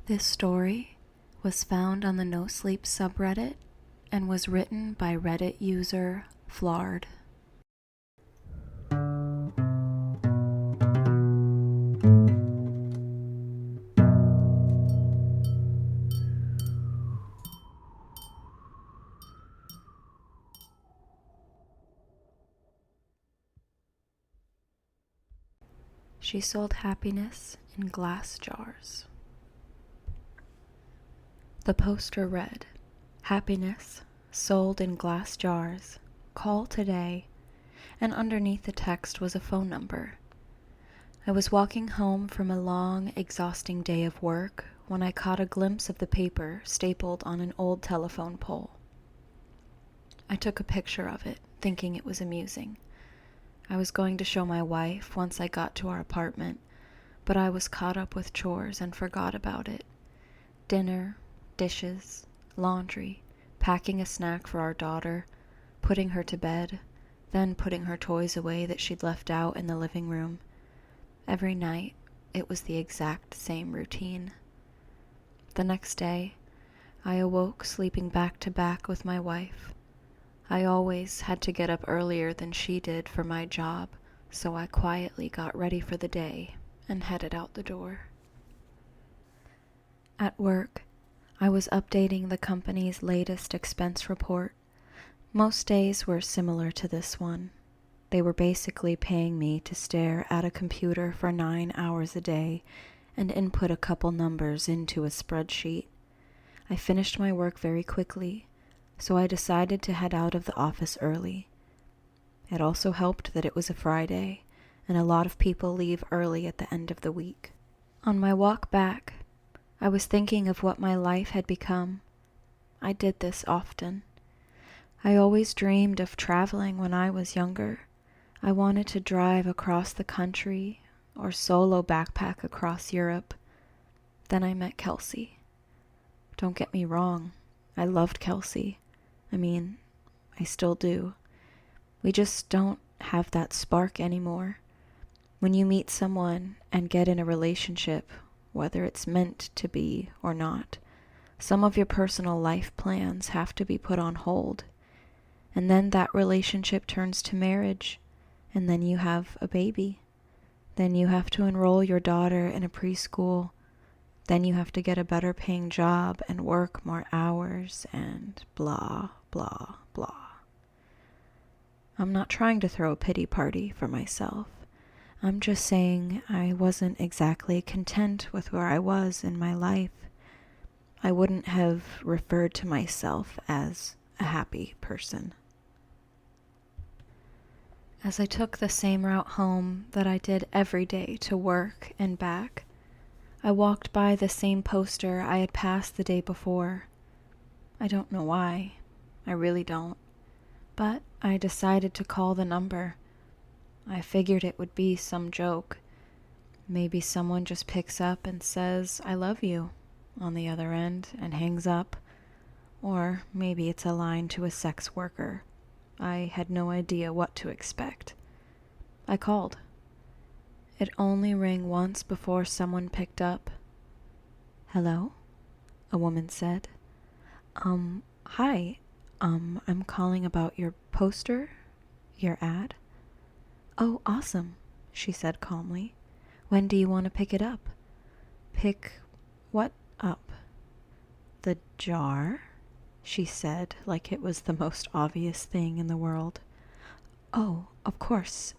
This story was found on the nosleep subreddit and was written by Reddit user Flard. She sold happiness in glass jars. The poster read, "Happiness sold in glass jars. Call today." And underneath the text was a phone number. I was walking home from a long, exhausting day of work when I caught a glimpse of the paper stapled on an old telephone pole. I took a picture of it, thinking it was amusing. I was going to show my wife once I got to our apartment, but I was caught up with chores and forgot about it. Dinner, dishes, laundry, packing a snack for our daughter, putting her to bed, then putting her toys away that she'd left out in the living room. Every night, it was the exact same routine. The next day, I awoke sleeping back to back with my wife. I always had to get up earlier than she did for my job, so I quietly got ready for the day and headed out the door. At work, I was updating the company's latest expense report. Most days were similar to this one. They were basically paying me to stare at a computer for 9 hours a day and input a couple numbers into a spreadsheet. I finished my work very quickly, so I decided to head out of the office early. It also helped that it was a Friday, and a lot of people leave early at the end of the week. On my walk back, I was thinking of what my life had become. I did this often. I always dreamed of traveling when I was younger. I wanted to drive across the country or solo backpack across Europe. Then I met Kelsey. Don't get me wrong, I loved Kelsey. I still do. We just don't have that spark anymore. When you meet someone and get in a relationship, whether it's meant to be or not, some of your personal life plans have to be put on hold. And then that relationship turns to marriage, and then you have a baby. Then you have to enroll your daughter in a preschool. Then you have to get a better paying job and work more hours and blah, blah, blah. I'm not trying to throw a pity party for myself. I'm just saying I wasn't exactly content with where I was in my life. I wouldn't have referred to myself as a happy person. As I took the same route home that I did every day to work and back, I walked by the same poster I had passed the day before. I don't know why. I really don't. But I decided to call the number. I figured it would be some joke. Maybe someone just picks up and says, "I love you," on the other end and hangs up. Or maybe it's a line to a sex worker. I had no idea what to expect. I called. It only rang once before someone picked up. "Hello?" a woman said. Hi. I'm calling about your poster, your ad." "Oh, awesome," she said calmly. "When do you want to pick it up?" "Pick what up?" "The jar," she said, like it was the most obvious thing in the world. "Oh, of course.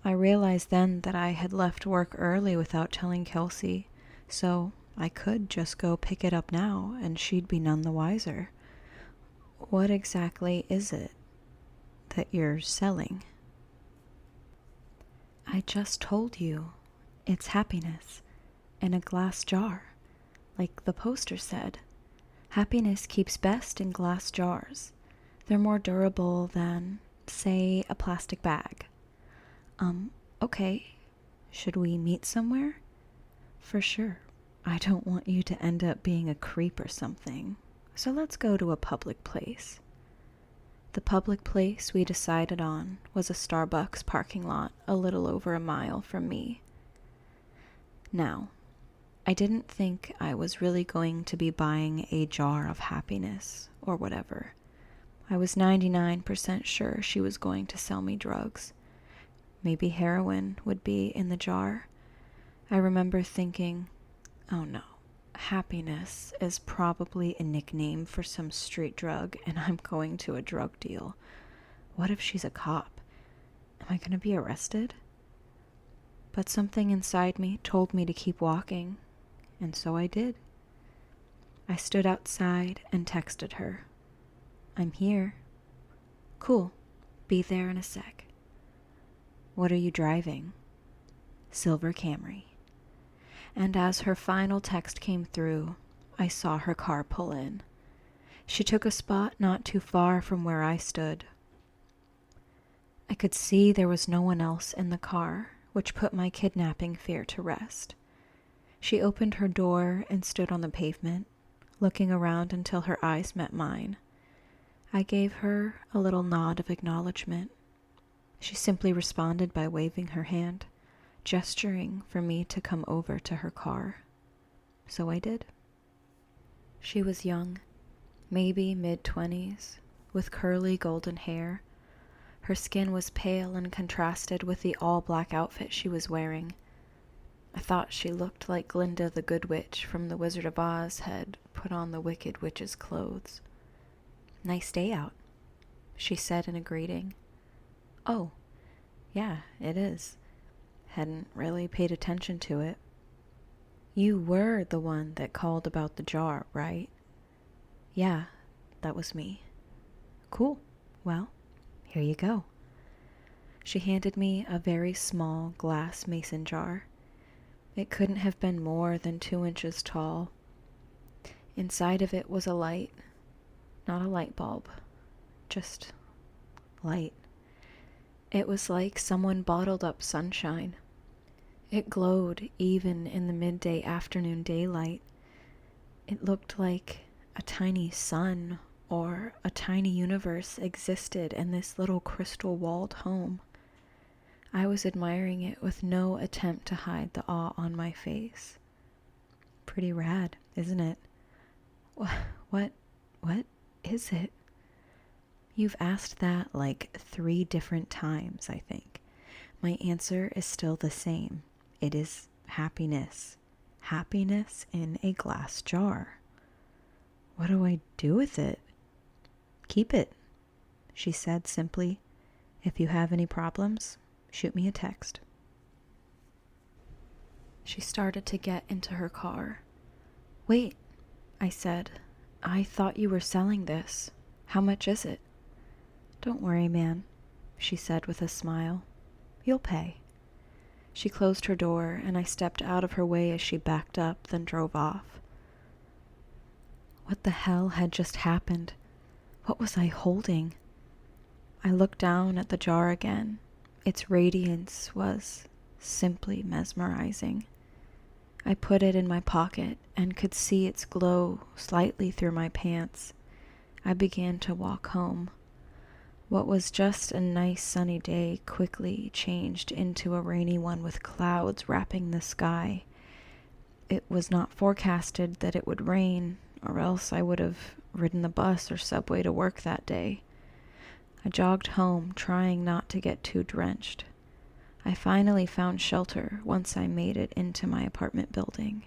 I realized then that I had left work early without telling Kelsey, so I could just go pick it up now and she'd be none the wiser. What exactly is it that you're selling?" "I just told you. It's happiness in a glass jar, like the poster said. Happiness keeps best in glass jars. They're more durable than, say, a plastic bag." Okay. Should we meet somewhere?" "For sure. I don't want you to end up being a creep or something. So let's go to a public place." The public place we decided on was a Starbucks parking lot a little over a mile from me. Now, I didn't think I was really going to be buying a jar of happiness or whatever. I was 99% sure she was going to sell me drugs. Maybe heroin would be in the jar. I remember thinking, oh no, happiness is probably a nickname for some street drug and I'm going to a drug deal. What if she's a cop? Am I going to be arrested? But something inside me told me to keep walking, and so I did. I stood outside and texted her. I'm here. Cool. Be there in a sec. What are you driving? Silver Camry. And as her final text came through, I saw her car pull in. She took a spot not too far from where I stood. I could see there was no one else in the car, which put my kidnapping fear to rest. She opened her door and stood on the pavement, looking around until her eyes met mine. I gave her a little nod of acknowledgement. She simply responded by waving her hand, gesturing for me to come over to her car. So I did. She was young, maybe mid-20s, with curly golden hair. Her skin was pale and contrasted with the all-black outfit she was wearing. I thought she looked like Glinda the Good Witch from The Wizard of Oz had put on the Wicked Witch's clothes. Nice day out, she said in a greeting. Oh, yeah, it is. Hadn't really paid attention to it. You were the one that called about the jar, right? Yeah, that was me. Cool. Well, here you go. She handed me a very small glass mason jar. It couldn't have been more than 2 inches tall. Inside of it was a light. Not a light bulb. Just light. It was like someone bottled up sunshine. It glowed even in the midday afternoon daylight. It looked like a tiny sun or a tiny universe existed in this little crystal-walled home. I was admiring it with no attempt to hide the awe on my face. Pretty rad, isn't it? What is it? You've asked that like 3 different times, I think. My answer is still the same. It is happiness. Happiness in a glass jar. What do I do with it? Keep it, she said simply. If you have any problems, shoot me a text. She started to get into her car. Wait, I said. I thought you were selling this. How much is it? Don't worry, man, she said with a smile. You'll pay. She closed her door, and I stepped out of her way as she backed up, then drove off. What the hell had just happened? What was I holding? I looked down at the jar again. Its radiance was simply mesmerizing. I put it in my pocket and could see its glow slightly through my pants. I began to walk home. What was just a nice sunny day quickly changed into a rainy one with clouds wrapping the sky. It was not forecasted that it would rain, or else I would have ridden the bus or subway to work that day. I jogged home, trying not to get too drenched. I finally found shelter once I made it into my apartment building.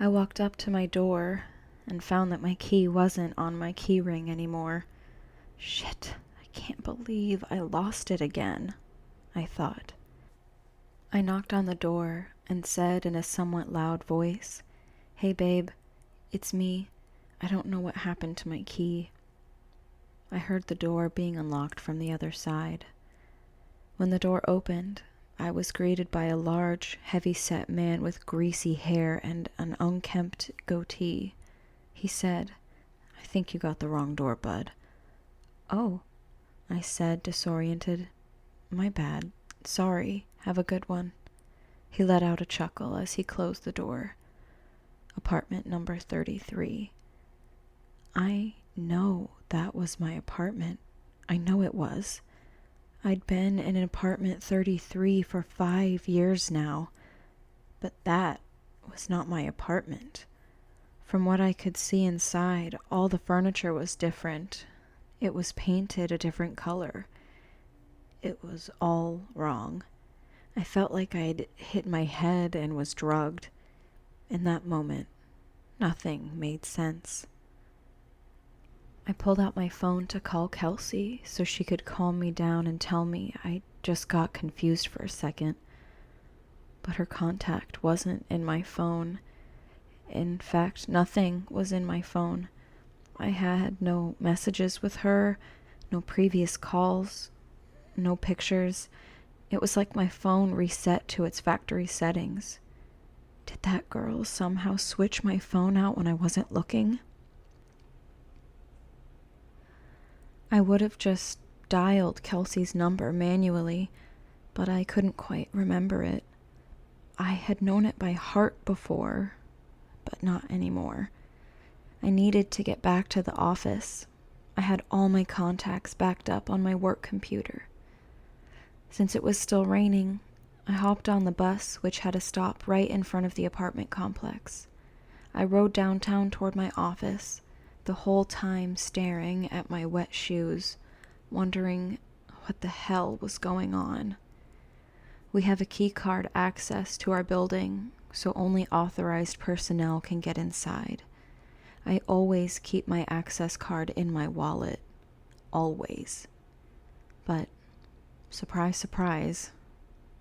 I walked up to my door and found that my key wasn't on my key ring anymore. Shit, I can't believe I lost it again, I thought. I knocked on the door and said in a somewhat loud voice, Hey babe, it's me. I don't know what happened to my key. I heard the door being unlocked from the other side. When the door opened, I was greeted by a large, heavy-set man with greasy hair and an unkempt goatee. He said, I think you got the wrong door, bud. Oh, I said, disoriented. My bad. Sorry. Have a good one. He let out a chuckle as he closed the door. Apartment number 33. I know that was my apartment. I know it was. I'd been in an apartment 33 for 5 years now. But that was not my apartment. From what I could see inside, all the furniture was different. It was painted a different color. It was all wrong. I felt like I'd hit my head and was drugged. In that moment, nothing made sense. I pulled out my phone to call Kelsey so she could calm me down and tell me I just got confused for a second. But her contact wasn't in my phone. In fact, nothing was in my phone. I had no messages with her, no previous calls, no pictures. It was like my phone reset to its factory settings. Did that girl somehow switch my phone out when I wasn't looking? I would have just dialed Kelsey's number manually, but I couldn't quite remember it. I had known it by heart before, but not anymore. I needed to get back to the office. I had all my contacts backed up on my work computer. Since it was still raining, I hopped on the bus, which had a stop right in front of the apartment complex. I rode downtown toward my office, the whole time staring at my wet shoes, wondering what the hell was going on. We have a key card access to our building, so only authorized personnel can get inside. I always keep my access card in my wallet. Always. But, surprise, surprise,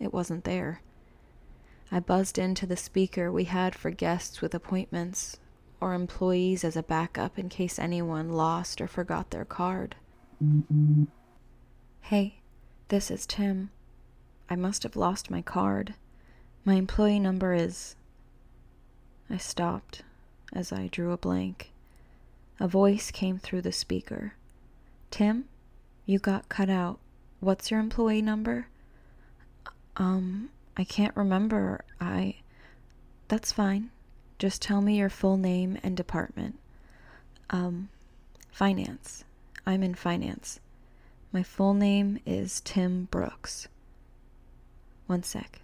it wasn't there. I buzzed into the speaker we had for guests with appointments, or employees as a backup in case anyone lost or forgot their card. Hey, this is Tim. I must have lost my card. My employee number is... I stopped as I drew a blank. A voice came through the speaker. Tim, you got cut out. What's your employee number? I can't remember. That's fine. Just tell me your full name and department. Finance. I'm in finance. My full name is Tim Brooks. 1 sec.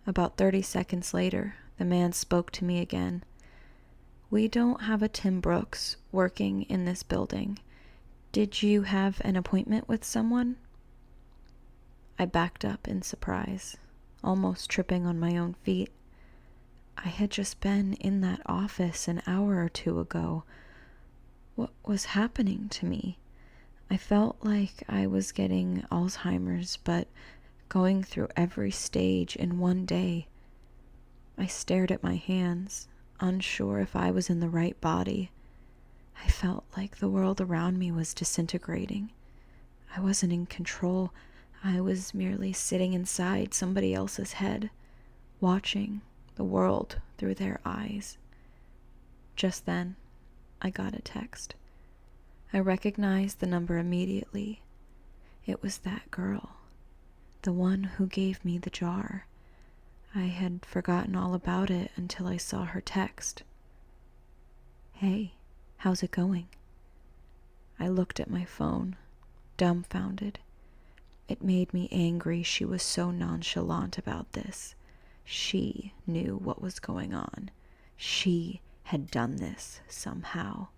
About 30 seconds later, the man spoke to me again. We don't have a Tim Brooks working in this building. Did you have an appointment with someone? I backed up in surprise, almost tripping on my own feet. I had just been in that office an hour or two ago. What was happening to me? I felt like I was getting Alzheimer's, but going through every stage in one day. I stared at my hands, unsure if I was in the right body. I felt like the world around me was disintegrating. I wasn't in control. I was merely sitting inside somebody else's head, watching the world through their eyes. Just then, I got a text. I recognized the number immediately. It was that girl, the one who gave me the jar. I had forgotten all about it until I saw her text. Hey, how's it going? I looked at my phone, dumbfounded. It made me angry she was so nonchalant about this. She knew what was going on. She had done this somehow.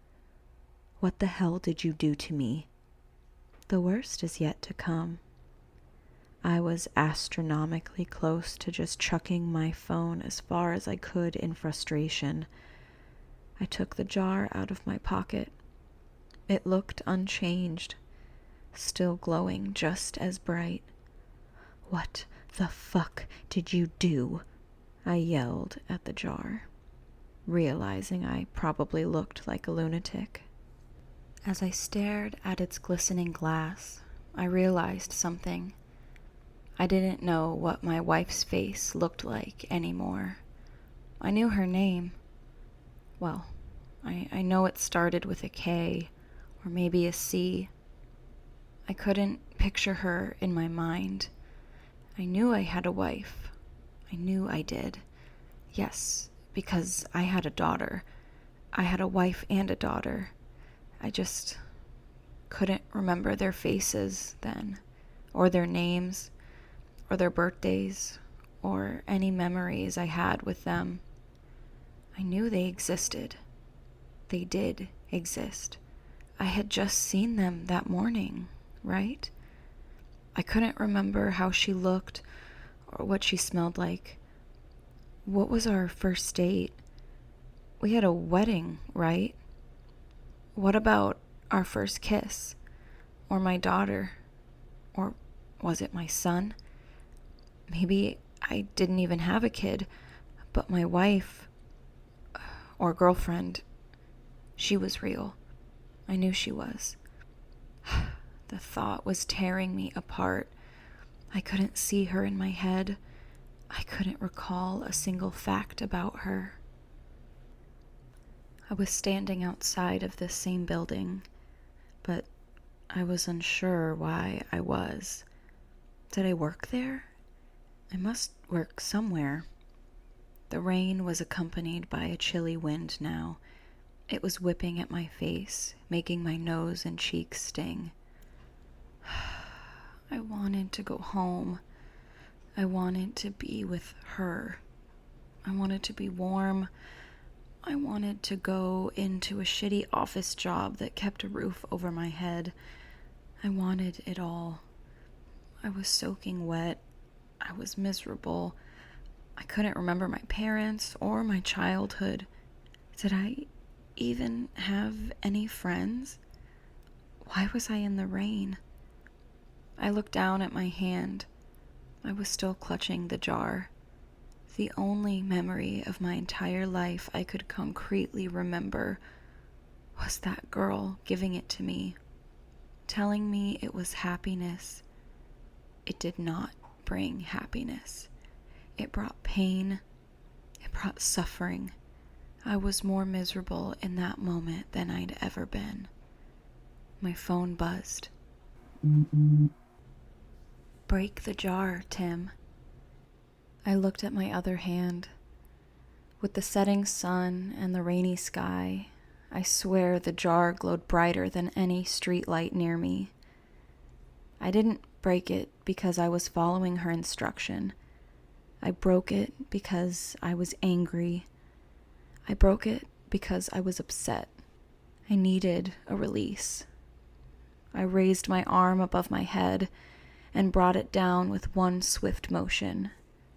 What the hell did you do to me? The worst is yet to come. I was astronomically close to just chucking my phone as far as I could in frustration. I took the jar out of my pocket. It looked unchanged, still glowing just as bright. What the fuck did you do? I yelled at the jar, realizing I probably looked like a lunatic. As I stared at its glistening glass, I realized something. I didn't know what my wife's face looked like anymore. I knew her name. Well, I know it started with a K, or maybe a C. I couldn't picture her in my mind. I knew I had a wife. I knew I did. Yes, because I had a daughter. I had a wife and a daughter. I just couldn't remember their faces then, or their names, or their birthdays, or any memories I had with them. I knew they existed. They did exist. I had just seen them that morning, right? I couldn't remember how she looked or what she smelled like. What was our first date? We had a wedding, right? What about our first kiss? Or my daughter? Or was it my son? Maybe I didn't even have a kid, but my wife or girlfriend, she was real. I knew she was. The thought was tearing me apart. I couldn't see her in my head. I couldn't recall a single fact about her. I was standing outside of this same building, but I was unsure why I was. Did I work there? I must work somewhere. The rain was accompanied by a chilly wind now. It was whipping at my face, making my nose and cheeks sting. I wanted to go home. I wanted to be with her. I wanted to be warm. I wanted to go into a shitty office job that kept a roof over my head. I wanted it all. I was soaking wet. I was miserable. I couldn't remember my parents or my childhood. Did I even have any friends? Why was I in the rain? I looked down at my hand. I was still clutching the jar. The only memory of my entire life I could concretely remember was that girl giving it to me, telling me it was happiness. It did not bring happiness. It brought pain. It brought suffering. I was more miserable in that moment than I'd ever been. My phone buzzed. Break the jar, Tim. I looked at my other hand. With the setting sun and the rainy sky, I swear the jar glowed brighter than any street light near me. I didn't break it because I was following her instruction. I broke it because I was angry. I broke it because I was upset. I needed a release. I raised my arm above my head and brought it down with one swift motion,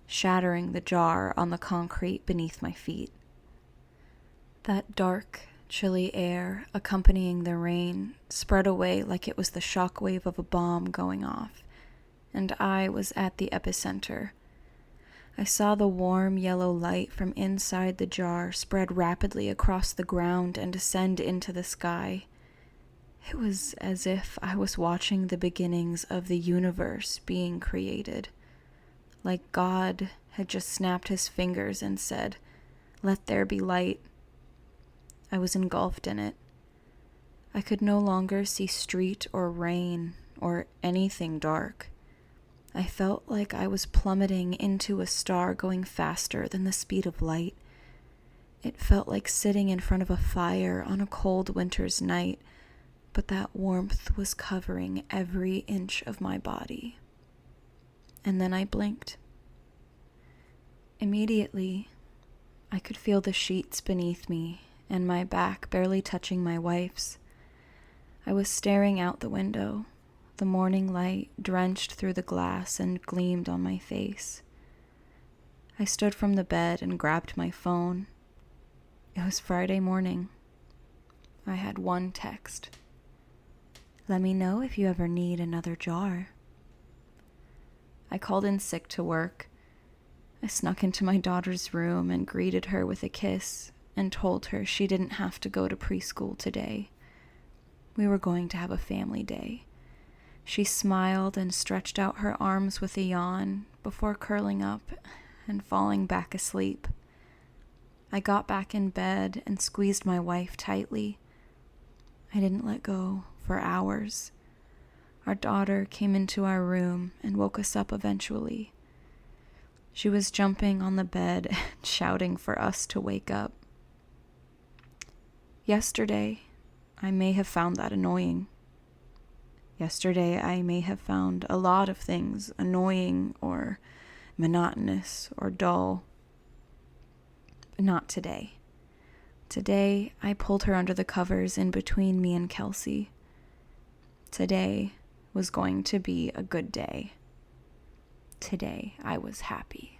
shattering the jar on the concrete beneath my feet. That dark, chilly air accompanying the rain spread away like it was the shockwave of a bomb going off, and I was at the epicenter. I saw the warm yellow light from inside the jar spread rapidly across the ground and descend into the sky. It was as if I was watching the beginnings of the universe being created. Like God had just snapped his fingers and said, "Let there be light." I was engulfed in it. I could no longer see street or rain or anything dark. I felt like I was plummeting into a star going faster than the speed of light. It felt like sitting in front of a fire on a cold winter's night, but that warmth was covering every inch of my body. And then I blinked. Immediately, I could feel the sheets beneath me and my back barely touching my wife's. I was staring out the window. The morning light drenched through the glass and gleamed on my face. I stood from the bed and grabbed my phone. It was Friday morning. I had one text. "Let me know if you ever need another jar." I called in sick to work. I snuck into my daughter's room and greeted her with a kiss and told her she didn't have to go to preschool today. We were going to have a family day. She smiled and stretched out her arms with a yawn before curling up and falling back asleep. I got back in bed and squeezed my wife tightly. I didn't let go for hours. Our daughter came into our room and woke us up eventually. She was jumping on the bed and shouting for us to wake up. Yesterday, I may have found that annoying. Yesterday, I may have found a lot of things annoying or monotonous or dull. But not today. Today, I pulled her under the covers in between me and Kelsey. Today was going to be a good day. Today, I was happy.